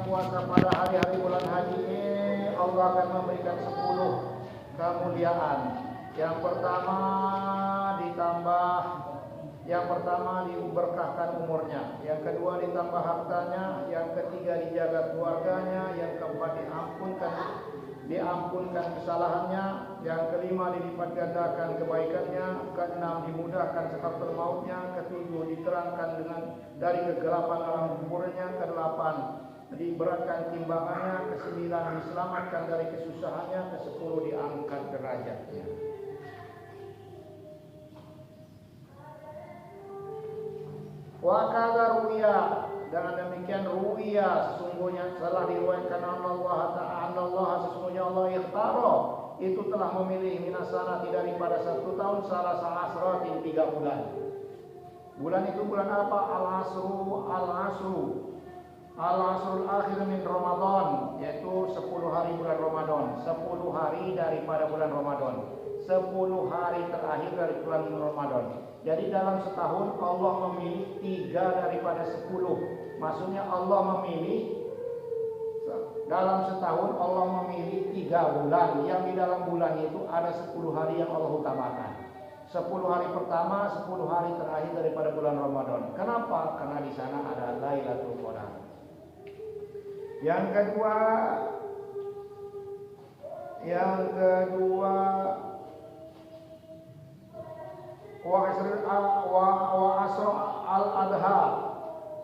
puasa pada hari-hari bulan haji ini, Allah akan memberikan 10 kemuliaan. Yang pertama diberkahkan umurnya, yang kedua ditambah hartanya, yang ketiga dijaga keluarganya, yang keempat diampunkan kesalahannya, yang kelima dilipat gandakan kebaikannya, keenam dimudahkan sakaratul mautnya, ketujuh diterangkan dari kegelapan alam kuburnya, kedelapan diberatkan timbangannya, kesembilan diselamatkan dari kesusahannya, kesepuluh diangkat derajatnya. Wa kadza ruwiya, dan demikian ruwiya, sesungguhnya telah diriwayatkan Allah sesungguhnya Allah ikhtaro, itu telah memilih minasanati daripada 1 tahun salah asratin 3 bulan. Bulan itu bulan apa? Al-asrul akhir min Ramadan, yaitu 10 hari bulan Ramadan, 10 hari daripada bulan Ramadan, 10 hari terakhir dari bulan Ramadan. Jadi dalam setahun Allah memilih 3 daripada 10. Maksudnya Allah memilih dalam setahun Allah memilih 3 bulan. Yang di dalam bulan itu ada 10 hari yang Allah utamakan. 10 hari pertama, 10 hari terakhir daripada bulan Ramadan. Kenapa? Karena di sana ada Lailatul Qadar. Yang kedua wa asr al-adha,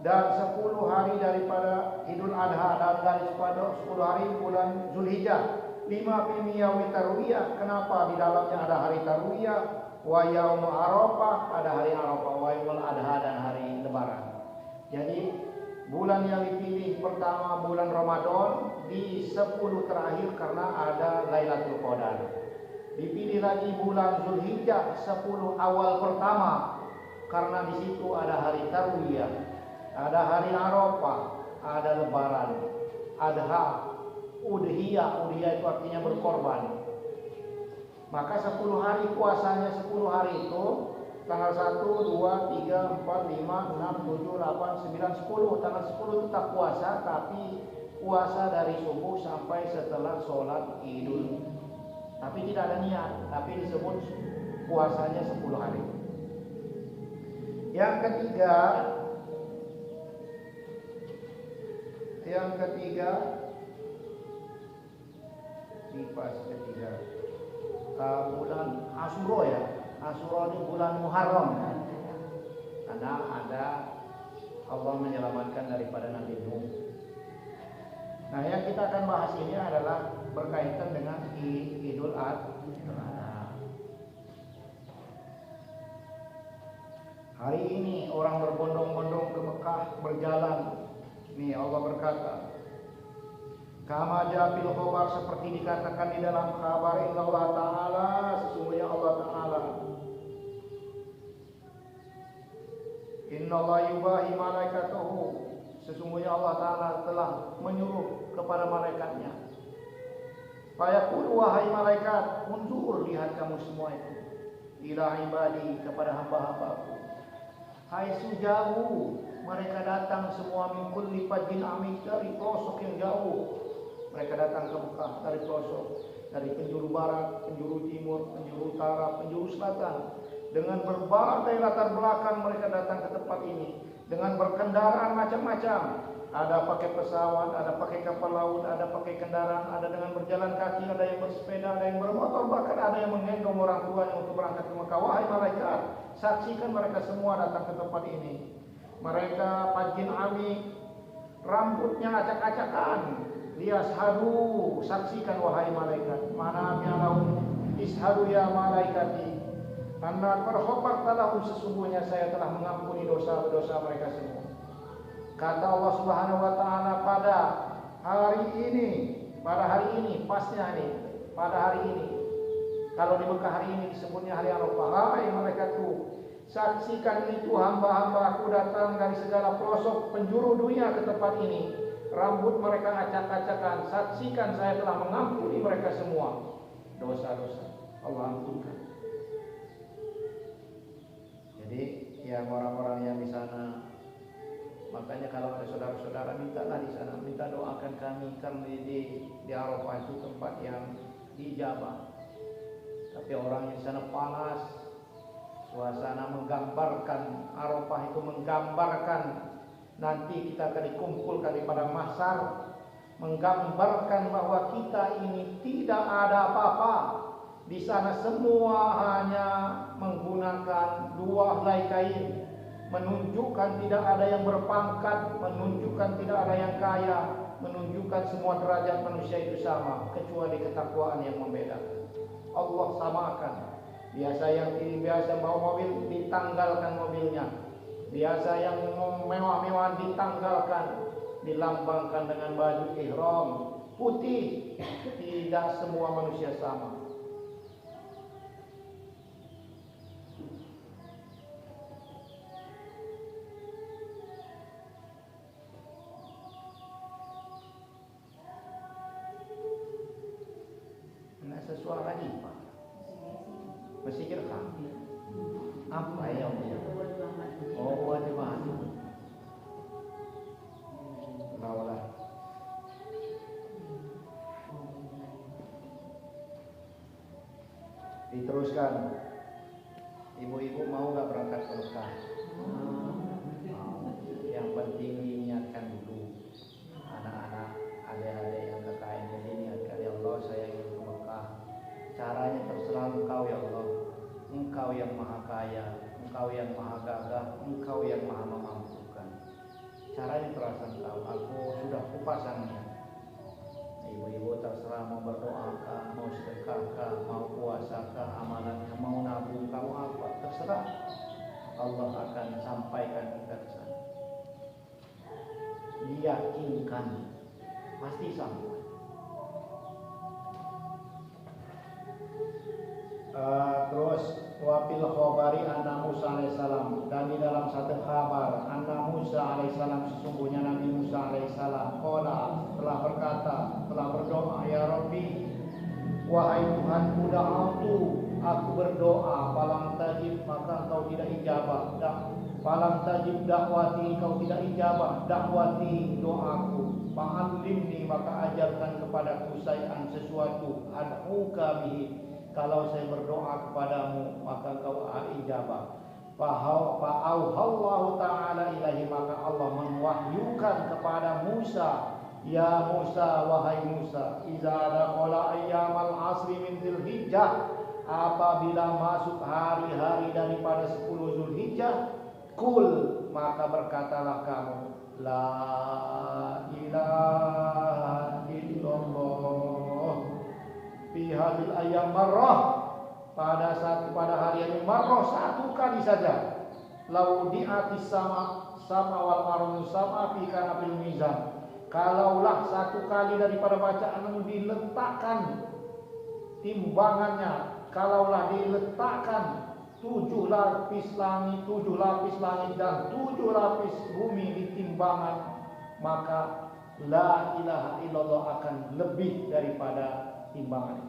dan 10 hari daripada Idul Adha, dan daripada 10 hari bulan Zulhijjah. 5 fi yaumi tarwiyah, kenapa? Di dalamnya ada hari tarwiyah, wa yaum arafah, ada hari arafah, wa yaumul adha, dan hari lebaran. Jadi bulan yang dipilih pertama bulan Ramadan, di 10 terakhir karena ada Lailatul Qadar. Dipilih lagi bulan Zulhijjah 10 awal pertama karena di situ ada hari tarwiyah, ada hari Arafah, ada lebaran, adha, udhiyah itu artinya berkorban. Maka 10 hari puasanya, 10 hari itu tanggal 1, 2, 3, 4, 5, 6, 7, 8, 9, 10. Tanggal 10 tetap puasa, tapi puasa dari subuh sampai setelah sholat Idul. Tapi tidak ada niat, tapi disebut puasanya 10 hari. Yang ketiga di pas ketiga bulan Asyura ya. Asyura ini bulan Muharram, karena ada Allah menyelamatkan daripada Nabi Nuh. Nah, yang kita akan bahas ini adalah berkaitan dengan Idul Adha. Hari ini orang berbondong-bondong ke Mekah berjalan. Nih Allah berkata, kama ja'il khabar, seperti dikatakan di dalam kabar Allah Ta'ala, sesungguhnya Allah Ta'ala innallaha yubahi malaikatahu, sesungguhnya Allah Ta'ala telah menyuruh kepada malaikatnya, fayaqulu, wahai malaikat, unzur, lihat kamu semua itu, ila ibadi, kepada hamba-hambaku, hai jauh mereka datang semua, min kulli fajjin amik, dari pelosok yang jauh. Mereka datang ke Mekah dari pelosok, dari penjuru barat, penjuru timur, penjuru utara, penjuru selatan. Dengan berbagai latar belakang mereka datang ke tempat ini. Dengan berkendaraan macam-macam. Ada pakai pesawat, ada pakai kapal laut, ada pakai kendaraan, ada dengan berjalan kaki, ada yang bersepeda, ada yang bermotor, bahkan ada yang menggendong orang tuanya untuk berangkat ke Mekah. Wahai malaikat, saksikan mereka semua datang ke tempat ini. Mereka pajin amik, rambutnya acak-acakan. Liyashadu, saksikan wahai malaikat. Mana lahum ishadu ya malaikati, anna qad ghafartu lahum, sesungguhnya saya telah mengampuni dosa-dosa mereka semua. Kata Allah Subhanahu wa taala, pada hari ini, pasnya nih, pada hari ini. Kalau di Mekah hari ini disebutnya hari Arafah. Hai malaikatku, saksikan itu hamba-hambaku datang dari segala pelosok penjuru dunia ke tempat ini. Rambut mereka acak-acakan. Saksikan saya telah mengampuni mereka semua dosa-dosa. Allah ampunkan. Jadi yang orang-orang yang di sana Makanya kalau ada saudara-saudara mintalah di sana, minta doakan kami karena di Arafah itu tempat yang diijabah. Tapi orang di sana panas, suasana menggambarkan Arafah itu menggambarkan nanti kita akan dikumpulkan pada mahsyar, menggambarkan bahwa kita ini tidak ada apa-apa. Di sana semua hanya menggunakan 2 helai kain, menunjukkan tidak ada yang berpangkat, menunjukkan tidak ada yang kaya, menunjukkan semua derajat manusia itu sama, kecuali ketakwaan yang membedakan. Allah samakan. Biasa bawa mobil ditanggalkan mobilnya, biasa yang mewah-mewah ditanggalkan, dilambangkan dengan baju ihram putih. Tidak semua manusia sama. Suara lagi Pak. Bersikir kan? Apa ya? Oh, ada baju. Laulah. Diteruskan. Ibu-ibu mau nggak berangkat ke Mekah? Yang penting niatkan dulu. Anak-anak, adik-adik yang KKN ini niatkan, ya Allah saya ingin ke Mekah. Caranya terserah Engkau ya Allah. Engkau yang maha kaya, Engkau yang maha gagah, Engkau yang maha memampukan. Caranya terasa Engkau. Aku sudah kupasangnya. Ibu-ibu terserah mau berdoakah, mau sedekahkah, mau puasakah, amalannya mau nabung, kamu apa terserah. Allah akan sampaikan kita ke sana. Yakinkan, pasti sampai. Terus wafil khabari anna Musa alaihissalam, dan di dalam satu kabar anna Musa alaihissalam, sesungguhnya Nabi Musa alaihissalam qala, telah berkata, telah berdoa, ya Rabbi, wahai Tuhanku, da'atu, aku berdoa, falam tajib, maka engkau tidak ijabah, falam tajib dakwati, engkau tidak ijabah dakwati, doaku, fa'allimni, maka ajarkan kepadaku syai'an, sesuatu, ad'uka bihi, kalau saya berdoa kepadamu maka engkau ijabah. Fa'auhallahu ta'ala ilahi, maka Allah mewahyukan kepada Musa, ya Musa, wahai Musa, iza dakhala ayyamal asri min Dzulhijjah, apabila masuk hari-hari daripada 10 Zulhijjah, kul, maka berkatalah kamu, la ilaha illallah fi hadil ayyam marrah, pada hari ini marrah, satu kali saja. Lau di'atis sama wal arun sama fi kana fil mizan, kalaulah satu kali daripada bacaanmu diletakkan timbangannya, kalaulah diletakkan 7 lapis langit dan 7 lapis bumi di timbangan, maka la ilaha illallah akan lebih daripada timbangan.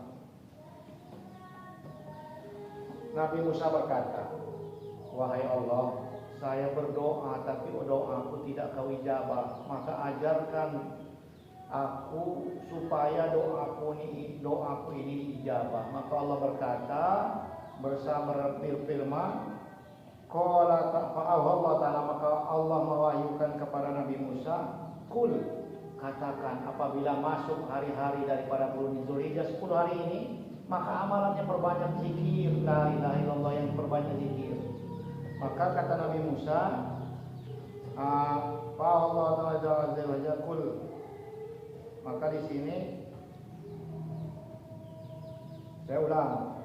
Nabi Musa berkata, wahai Allah, saya berdoa tapi doaku tidak kau ijabah, maka ajarkan aku supaya doaku ini diijabah. Maka Allah berkata bersama firman, qala Allah Ta'ala, maka Allah mewahyukan kepada Nabi Musa, kul, katakan, apabila masuk hari-hari daripada bulan Dzulhijjah 10 hari ini, maka amalannya perbanyak zikir, la ilaha illallah, yang perbanyak zikir. Maka kata Nabi Musa, fa Allah Ta'ala kul, maka di sini saya ulang.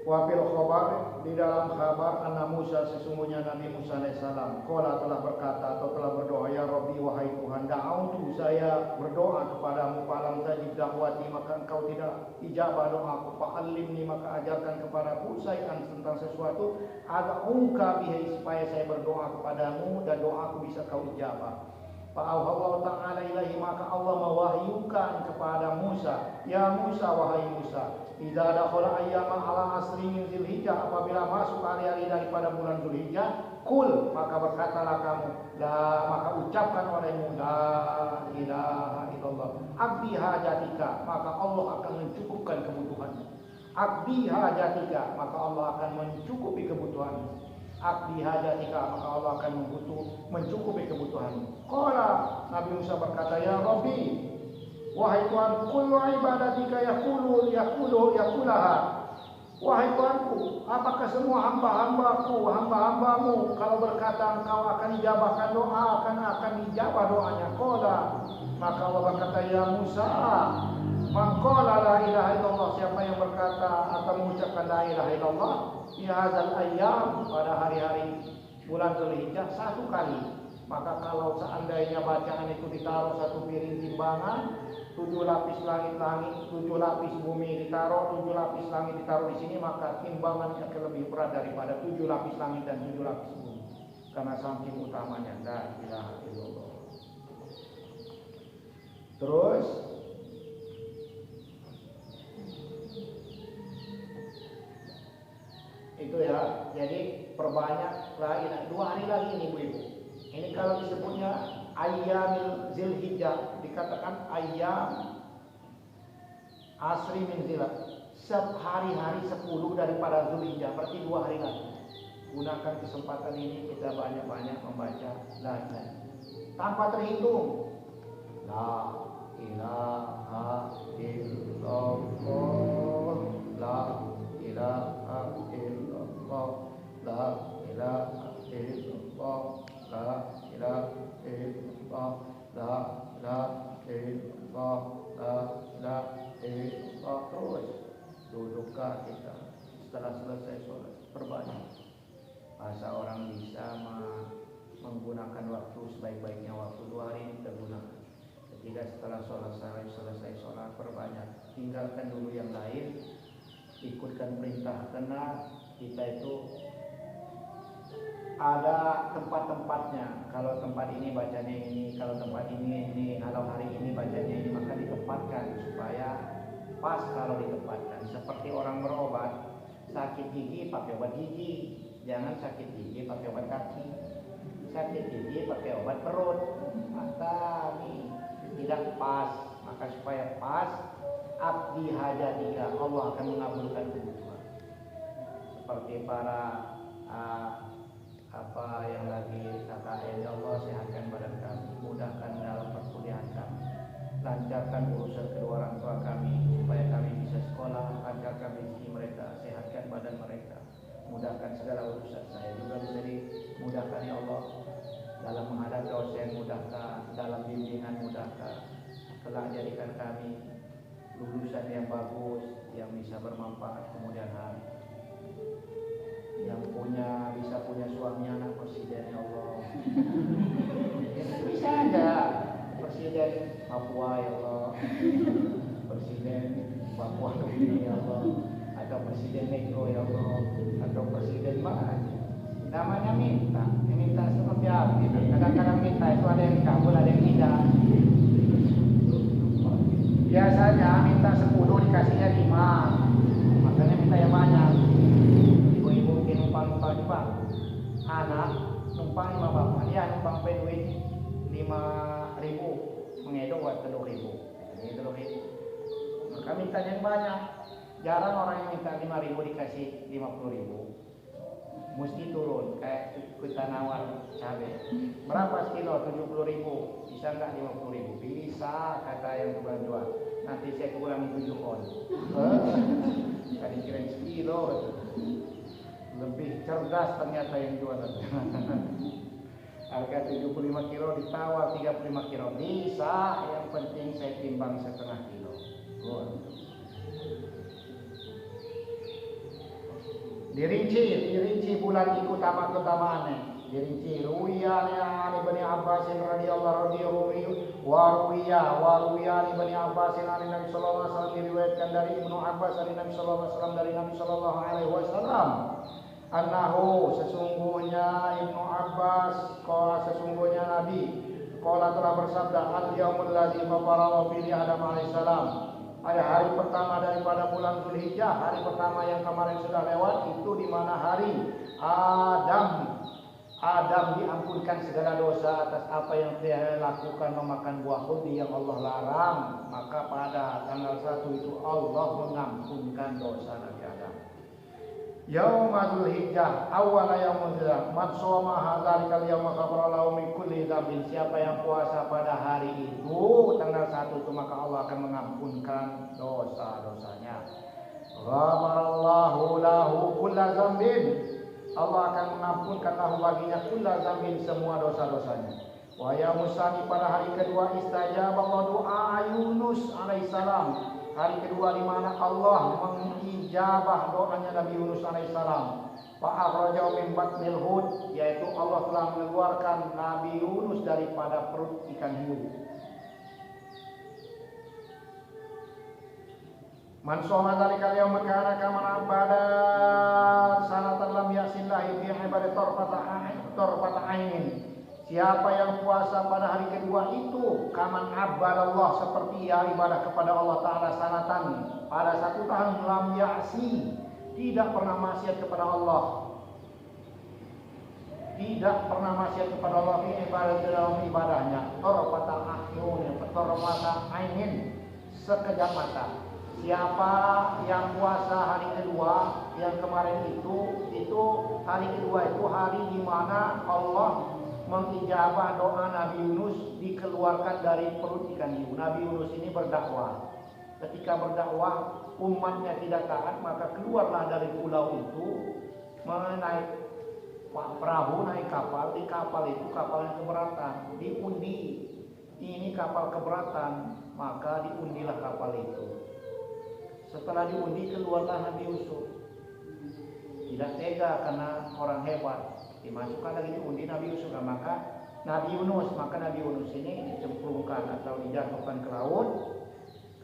Wafil khabar, di dalam kabar anna Musa, sesungguhnya Nabi Musa alaihissalam qala, telah berkata atau telah berdoa, ya Rabbi, wahai Tuhan, da'autu, saya berdoa kepadamu, falam tajib dakwati, maka engkau tidak ijabah doaku, fa'allimni, maka ajarkan kepadaku syai'an, tentang sesuatu, ad'uka bihi, supaya saya berdoa kepadamu dan doaku bisa kau ijabah. Fa'auhallahu ta'ala ilaihi, maka Allah mewahyukan kepada Musa, ya Musa, wahai Musa, idza dakhala ayyama ala asri min Dzulhijjah, apabila masuk hari-hari daripada bulan Dzulhijjah, kul, maka berkatalah kamu, maka ucapkan olehmu, la ilaha illallah, abdi hajatika, maka Allah akan mencukupkan kebutuhanmu. Abdi hajatika, maka Allah akan mencukupi kebutuhanmu. Abdi hajatika, maka Allah akan mencukupi kebutuhanmu. Qala, Nabi Musa berkata, ya Rabbi, wahai Tuhan, kullu ibadatika yakulaha. Wahai Tuhanku, apakah semua hamba-hambamu kalau berkata engkau akan dijabahkan doa, akan dijabah doanya. Qala, maka Allah berkata, ya Musa, man qala la ilaha illallah, siapa yang berkata atau mengucapkan la ilaha illallah fi hadzal ayyam, pada hari-hari bulan Dzulhijjah 1 kali, maka kalau seandainya bacaan itu ditaruh 1 piring timbangan, 7 lapis langit-langit, 7 lapis bumi ditaruh, 7 lapis langit ditaruh di sini, maka timbangannya akan lebih berat daripada 7 lapis langit dan 7 lapis bumi, karena saking utamanya la ilaha illallah. Terus itu ya, jadi perbanyak la ilaha. 2 hari lagi ini ibu-ibu. Ini kalau disebutnya ayyamil Dzulhijjah, dikatakan ayyam asri min Dzulhijjah, hari-hari 10 daripada Dzulhijjah, berarti 2 hari lagi. Gunakan kesempatan ini kita banyak-banyak membaca la ilaha tanpa terhitung. La ilaha illallah, la ilaha illallah, la ilaha illallah, la ilaha illallah, la ilaha illallah, la ilaha illallah. Terus dudukkah kita setelah selesai sholat, perbanyak. Masa orang bisa menggunakan waktu sebaik-baiknya, waktu 2 hari ini kita gunakan. Ketika setelah selesai sholat, perbanyak. Tinggalkan dulu yang lain, ikutkan perintah, karena kita itu ada tempat-tempatnya. Kalau tempat ini bacanya ini, kalau tempat ini, kalau hari ini bacanya ini, maka ditempatkan supaya pas kalau ditempatkan. Seperti orang berobat, sakit gigi pakai obat gigi, jangan sakit gigi pakai obat kaki, sakit gigi pakai obat perut. Maka ini tidak pas, maka supaya pas, abdi hajatika, Allah akan mengabulkan kebutuhan. Seperti para yang lagi KKN, ya Allah sehatkan badan kami, mudahkan dalam perkuliahan kami, lancarkan urusan kedua orang tua kami supaya kami bisa sekolah, lancarkan rezeki mereka, sehatkan badan mereka, mudahkan segala urusan. Saya juga bisa dimudahkan ya Allah, dalam menghadapi dosen mudahkan, dalam bimbingan mudahkan, telah jadikan kami lulusan yang bagus, yang bisa bermanfaat kemudian hari, yang bisa punya suami anak presiden ya Allah. Bisa aja presiden Papua ya Allah, presiden Papua ya Allah, atau presiden Negro ya Allah, atau presiden mana aja. Namanya minta seperti apa? Kadang-kadang minta itu ada yang dikabul, ada yang tidak. Biasanya minta 10 dikasihnya 5, makanya minta yang banyak. Ibu-ibu mungkin numpang di bang, anak numpang 5 bapak, dia numpang pay duit 5.000, mengedo buat 3.000, ini 3.000. Maka minta yang banyak. Jarang orang yang minta 5.000 dikasih 50.000. Mesti turun, kayak kita nawar cabai. Berapa sekilo? 70.000. Bisa nggak 50.000? Bisa, kata yang tukang jual. Nanti saya kurangi 7 on. Tadi kirain sekilo. Lebih cerdas ternyata yang jual. Harga 75 kilo ditawar 35 kilo. Bisa, yang penting saya timbang 1/2 kilo. Dirinci bulan itu utama-utamaannya. Dirinci ruwiyah ani Bani Abbas radhiyallahu anhu wa ruwiyah ani Bani Abbas ani Nabi sallallahu alaihi wasallam, diriwayatkan dari Ibnu Abbas dari Nabi sallallahu alaihi wasallam, dari Nabi sallallahu alaihi wasallam, annahu, sesungguhnya Ibnu Abbas, sesungguhnya Nabi Qala telah bersabda, al-yaumul ladzi farada fihi Adam alaihissalam. Pada hari pertama daripada bulan Zulhijjah, hari pertama yang kemarin sudah lewat, itu di mana hari Adam diampunkan segala dosa atas apa yang dia lakukan, memakan buah khudi yang Allah larang. Maka pada tanggal 1 itu Allah mengampunkan dosa Nabi Adam. Yaumul Hijjah awal yaumul Hijjah man shoma hadzal yauma kafara lahu min kulli dzambin. Siapa yang puasa pada hari itu tanggal 1 itu maka Allah akan mengampunkan dosa-dosanya. Ghafarallahu lahu kulla dzambin. Allah akan mengampunkan lahu baginya kulla dzambin, semua dosa-dosanya. Wa yaumus tsani pada hari kedua istajaba Allah doa Yunus alaihissalam. Hari kedua di mana Allah mengijabah doanya Nabi Yunus alaihissalam. Fa akhrajahu min batnil hut, yaitu Allah telah mengeluarkan Nabi Yunus daripada perut ikan hiu. Man shoma dzalika al-yawma kana kaman abada sanatan lam yasillahi fi ibadati tarfata ainin. Siapa yang puasa pada hari kedua itu kaman abadallah, seperti ia ibadah kepada Allah Ta'ala sanatan pada 1 tahun, lam ya'si, tidak pernah maksiat kepada Allah, tidak pernah maksiat kepada Allah di ibadah dalam ibadahnya. Tarfata ainin, sekejap mata. Siapa yang puasa hari kedua yang kemarin itu hari kedua itu hari di mana Allah mengijabah doa Nabi Yunus, dikeluarkan dari perut ikan hiu. Nabi Yunus ini berdakwah. Ketika berdakwah umatnya tidak taat, maka keluarlah dari pulau itu, menaik perahu, naik kapal. Di kapal itu kapal yang keberatan, diundi. Ini kapal keberatan, maka diundilah kapal itu. Setelah diundi keluarlah Nabi Yusuf. Tidak tega karena orang hebat, dimasukkan lagi diundi Nabi Yusuf. Maka Nabi Yunus ini dicemplungkan atau dijatuhkan ke laut.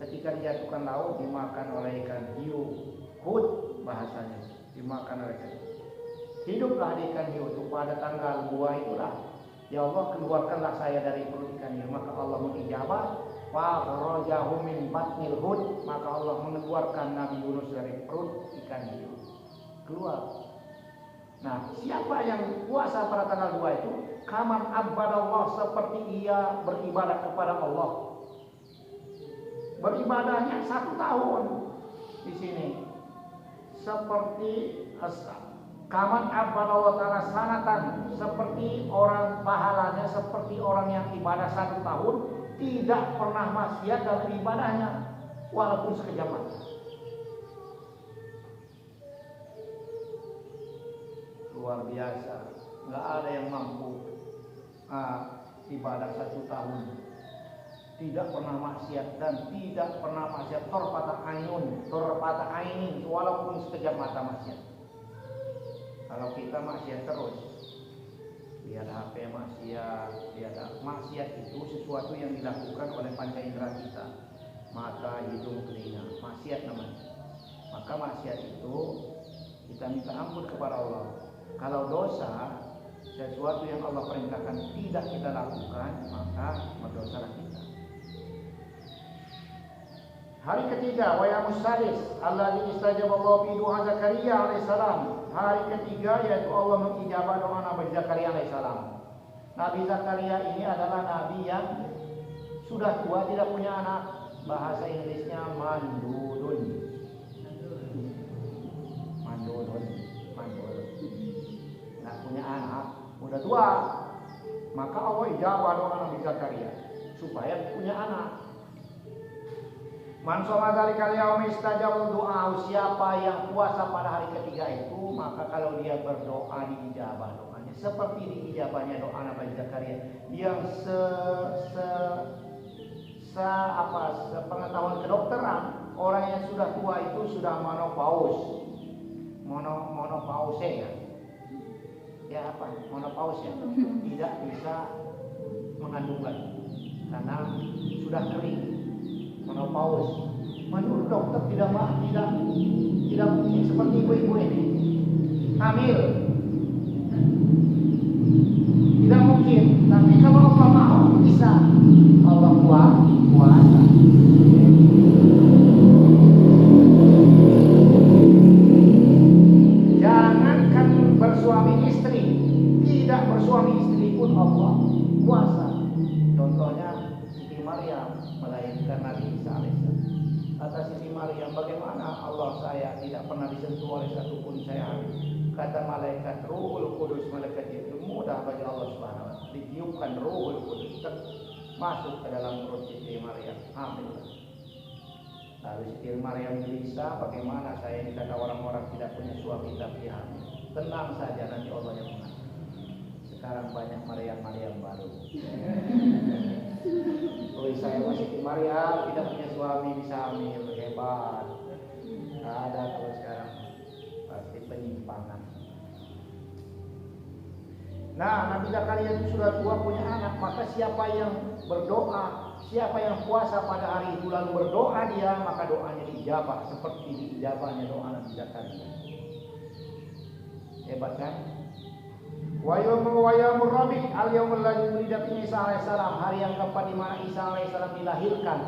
Ketika dijatuhkan laut dimakan oleh ikan hiu, hut bahasanya, dimakan oleh ikan hiu. Hiduplah di ikan hiu itu pada tanggal 2 itulah, ya Allah keluarkanlah saya dari perut ikan hiu. Maka Allah mengijabah, fakhrajahu min batnil hut, maka Allah mengeluarkan Nabi Yunus dari perut ikan hiu. Keluar. Nah, siapa yang puasa pada tanggal 2 itu kaman abadallah, seperti ia beribadah kepada Allah. Beribadahnya 1 tahun di sini. Seperti kaman abadallah ta'ala sanatan, seperti orang pahalanya seperti orang yang ibadah 1 tahun, tidak pernah maksiat dalam ibadahnya walaupun sekejap mata. Luar biasa, nggak ada yang mampu ibadah 1 tahun tidak pernah maksiat dan tidak pernah maksiat torpata ainin walaupun sekejap mata maksiat. Kalau kita maksiat terus, lihat HP maksiat, maksiat itu sesuatu yang dilakukan oleh panca indera kita, mata, hidung, telinga, maksiat namanya. Maka maksiat itu kita minta ampun kepada Allah. Kalau dosa, sesuatu yang Allah perintahkan tidak kita lakukan, maka berdosalah kita. Hari ketiga, wa yaumus salis alladzi istajaba Allah fi du'a Zakaria alaihissalam. Hari ketiga yaitu Allah mengijabah doa Nabi Zakaria alaihissalam. Nabi Zakaria ini adalah nabi yang sudah tua, tidak punya anak. Bahasa Inggrisnya mandudun. Nggak punya anak, udah tua. Maka Allah ijabah doa Nabi Zakaria supaya punya anak. Man shoma dzalikal yaum istajaba doa. Siapa yang puasa pada hari ketiga itu, maka kalau dia berdoa diijabah doanya. Seperti diijabahnya doa Nabi Zakaria yang sepengetahuan kedokteran, orang yang sudah tua itu sudah monopause ya. Ya apa? Monopause ya. Tidak bisa mengandung lagi karena sudah kering. Menopause. Menurut dokter tidak mungkin seperti ibu-ibu ini hamil. Tidak mungkin. Tapi kalau Allah mau, bisa. Allah kuasa. Jangankan bersuami istri, tidak bersuami istri pun Allah kuasa. Contohnya Siti Maryam melahirkan Nabi Isa alaihissalam. Kata Siti Maryam, bagaimana Allah saya tidak pernah disentuh oleh satupun saya hamil. Kata malaikat Ruhul Kudus, malaikat itu mudah bagi Allah Subhanahu wa taala. Ditiupkan Ruhul Kudus masuk ke dalam perut Siti Maryam, hamil. Lalu Siti Maryam gelisah, bagaimana saya ini, kata orang-orang tidak punya suami tapi hamil. Tenang saja, nanti Allah yang mengatur. Sekarang banyak Maryam baru. Saya Siti Maryam tidak punya suami bisa hamil, hebat. Tidak ada kalau sekarang, pasti penyimpangan. Nah, Nabi Zakaria itu sudah tua punya anak, maka siapa yang berdoa, siapa yang puasa pada hari itu lalu berdoa dia, maka doanya diijabah seperti diijabahnya doa Nabi Zakaria. Hebat kan? Wa yawmur rabi' al-yawmul ladzi wulida fihi Isa alaihissalam, hari yang keempat di mana Isa alaihissalam dilahirkan.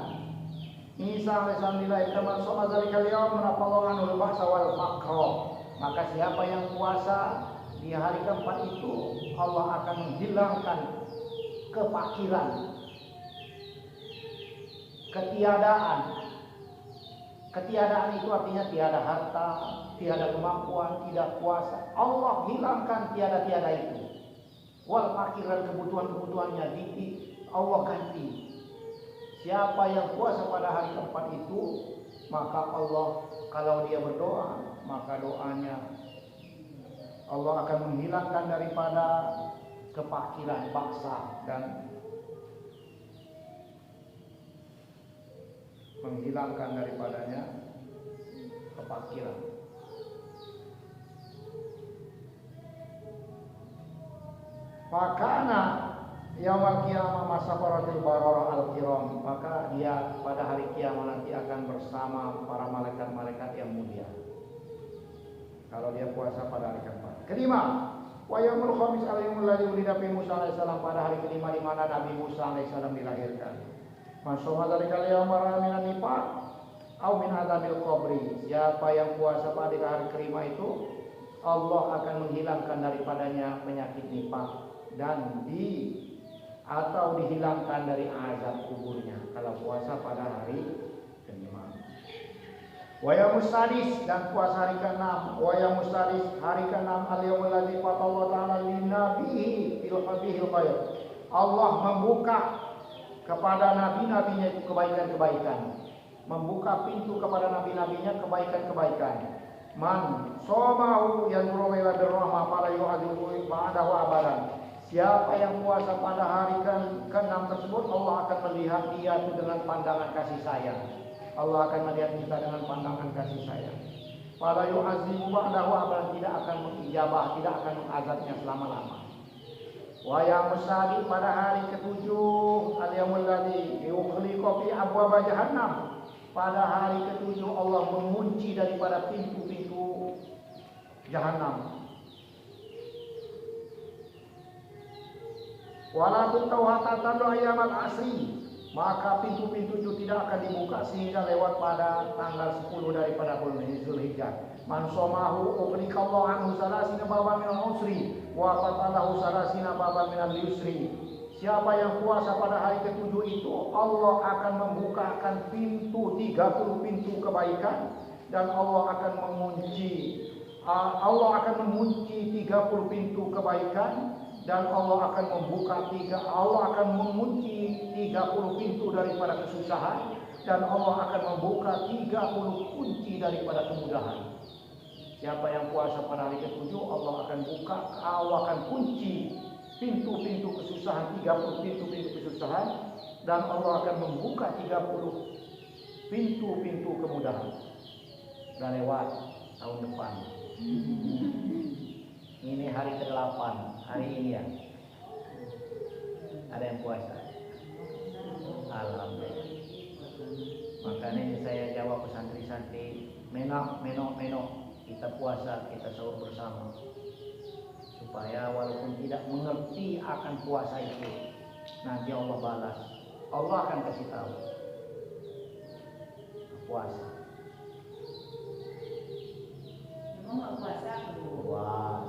Isa alaihissalam dilahirkan masuk zalikal yaum menapallahu anhu al-ba'sa wal faqra. Maka siapa yang puasa di hari keempat itu, Allah akan menghilangkan kefakiran, ketiadaan. Ketiadaan itu artinya tiada harta, tiada kemampuan, tidak kuasa. Allah hilangkan tiada-tiada itu. Wal fakiran, kebutuhan-kebutuhannya Allah ganti. Siapa yang puasa pada hari keempat itu, maka Allah, kalau dia berdoa, maka doanya Allah akan menghilangkan daripada kefakiran, paksa, dan menghilangkan daripadanya kefakiran. Fakana yaumul qiyamah masafaratil barara al-kiram, maka dia pada hari kiamat nanti akan bersama para malaikat-malaikat yang mulia. Kalau dia puasa pada hari keempat. Kelima, wa yaumul khamis al-yaumul ladzi wulida fihi Musa alaihissalam, pada hari kelima di mana Nabi Musa alaihissalam dilahirkan. Masoma zalikal yaum minan nifaq au min adzabil qabri. Siapa yang puasa pada hari kelima itu, Allah akan menghilangkan daripadanya penyakit nifaq dan atau dihilangkan dari azab kuburnya kalau puasa pada hari kelima. Wa yaumul sadis, dan puasa hari ke-6. Wa yaumul sadis, hari ke-6 al-yaumul ladzi fatallahu ta'ala lin nabiyhi fil khair. Allah membuka kepada nabi-nabinya itu kebaikan-kebaikan, membuka pintu kepada nabi-nabinya kebaikan-kebaikan. Man somahu yanzuru ila birrahmah fala yu'adhibu ba'dahu abadan. Siapa yang puasa pada hari ke-6 tersebut, Allah akan melihat dia itu dengan pandangan kasih sayang. Allah akan melihat kita dengan pandangan kasih sayang. Fala yu'adhibu ba'dahu abadan, tidak akan mengijabah, tidak akan mengazabnya selama-lama. Wa yaumul sabi, pada hari ke-7 al-yaumul ladzi yughliqu fi abwaab jahannam, pada hari ke-7 Allah mengunci daripada pintu-pintu jahanam. Wala tutawata tadu ayamal asri, maka pintu-pintu itu tidak akan dibuka sehingga lewat pada tanggal 10 daripada bulan Zulhijjah. Man somahu ughliqallahu anhu salasina baban minal usri wa fatalahu salasina baban minal yusri. Siapa yang puasa pada hari ke-7 itu, Allah akan membukakan pintu 30 pintu kebaikan, dan Allah akan mengunci 30 pintu kebaikan, dan Allah akan mengunci 30 pintu daripada kesusahan, dan Allah akan membuka 30 kunci daripada kemudahan. Siapa yang puasa pada hari ke-7, Allah akan kunci pintu-pintu kesusahan, 30 pintu-pintu kesusahan, dan Allah akan membuka 30 pintu-pintu kemudahan. Sudah lewat tahun depan. Ini hari ke-8, hari ini ya. Ada yang puasa? Alhamdulillah. Makanya saya jawab ke santri-santri, menok. Kita puasa, kita sahur bersama, supaya walaupun tidak mengerti akan puasa itu, nanti Allah balas. Allah akan kasih tahu. Puasa. Emang nggak puasa? Puasa.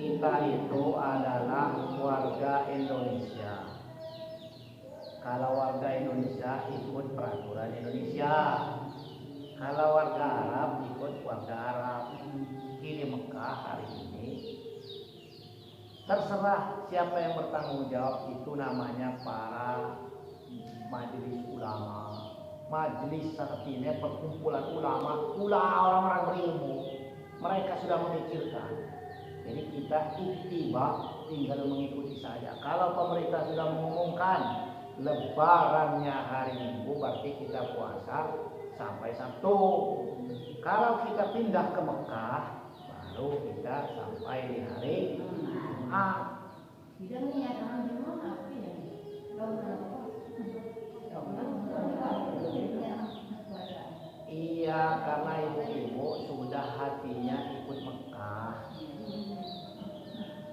Kita itu adalah warga Indonesia. Kalau warga Indonesia ikut peraturan Indonesia. Kalau warga Arab ikut warga Arab. Di Mekah hari ini terserah siapa yang bertanggung jawab, itu namanya para majelis ulama. Majelis artinya perkumpulan ulama, orang-orang berilmu. Mereka sudah memikirkan. Jadi kita ittiba, tinggal mengikuti saja. Kalau pemerintah sudah mengumumkan lebarannya hari Minggu, berarti kita puasa sampai Sabtu. Kalau kita pindah ke Mekah, baru kita sampai di hari Jumat. Iya, karena ibu-ibu sudah hatinya ikut Mekah.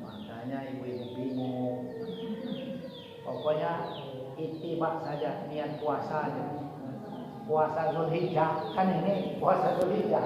Makanya ibu-ibu bingung. Pokoknya ittiba saja, niat puasa aja. Puasa Zulhijjah, kan ini puasa Zulhijjah.